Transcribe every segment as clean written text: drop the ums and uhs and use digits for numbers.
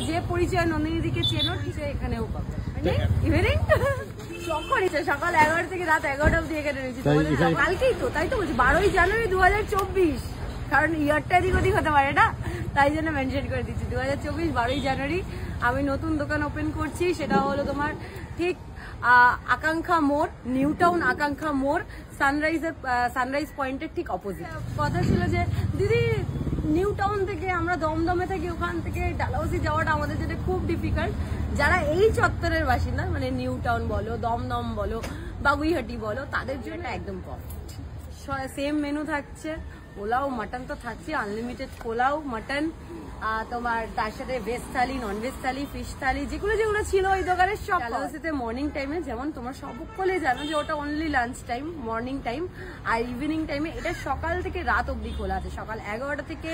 যে পরিচয় নন্দিনীদিকে চেনো সে এখানেও পাবে। ইভিনিং সকাল 11 থেকে রাত 11টা অব্দি এখানে রয়েছি। কালকেই তো, তাই তো বলছি 12ই জানুয়ারি 2024, কারণ ইয়ারটা এদিক ওদিক হতে পারে না, তাই জন্য মেনশন করে দিচ্ছি 2024 12ই জানুয়ারি আমি নতুন দোকান ওপেন করছি। সেটা হলো তোমার ঠিক আকাঙ্ক্ষা মোড়, নিউ টাউন আকাঙ্ক্ষা মোড়, সানরাইজ পয়েন্টের ঠিক অপোজিট। কথা ছিল যে দিদি নিউ টাউন থেকে আমরা দমদমে থাকি, ওখান থেকে ডালহাউসি যাওয়াটা আমাদের জন্য খুব ডিফিকাল্ট। যারা এই চত্বরের বাসিন্দা মানে নিউ টাউন বলো, দমদম বলো, বাগুইহাটি বলো, তাদের জন্য একদম পারফেক্ট। সেম মেনু থাকছে, পোলাও মাটন তো থাকছে, আনলিমিটেড পোলাও মাটন, তোমার তার সাথে ভেজ থালি, নন ভেজ থালি, ফিশ থালি, যেগুলো ছিল ওই দোকানের সব। ডালহাউসিতে মর্নিং টাইমে যেমন তোমরা সকলে জানো যে ওটা only lunch time, morning time, আর ইভিনিং টাইমে এটা সকাল থেকে রাত অব্দি খোলা আছে। সকাল 11টা থেকে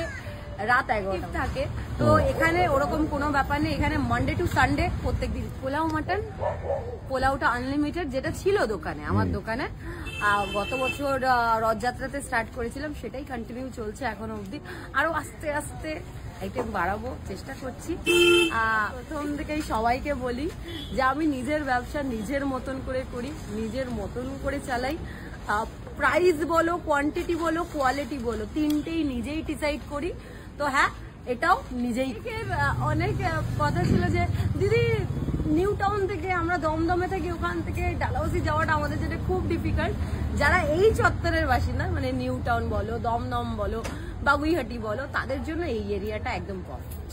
রাত 11টা থাকে। তো এখানে ওরকম কোনো ব্যাপার নেই, এখানে মানডে টু সানডে প্রত্যেকদিন পোলাও মাটন, পোলাওটা আনলিমিটেড, যেটা ছিল দোকানে, আমার দোকানে গত বছর রথযাত্রাতে স্টার্ট করেছিলাম, সেটাই কন্টিনিউ চলছে এখনো অব্দি। আরো আস্তে আস্তে আইটেম বাড়াবো চেষ্টা করছি। প্রথম থেকেই সবাইকে বলি যে আমি নিজের ব্যবসা নিজের মতন করে করি, নিজের মতন করে চালাই। প্রাইস বলো, কোয়ান্টিটি বলো, কোয়ালিটি বলো, তিনটেই নিজেই ডিসাইড করি। তো হ্যাঁ, এটাও নিজেই। অনেক কথা ছিল যে দিদি নিউ টাউন থেকে আমরা দমদমে থাকি, ওখান থেকে ডালহাউসি যাওয়াটা আমাদের জন্য খুব ডিফিকাল্ট। যারা এই চত্বরের বাসিন্দা মানে নিউ টাউন বলো, দমদম বলো, বাগুইহাটি বলো, তাদের জন্য এই এরিয়াটা একদম পারফেক্ট।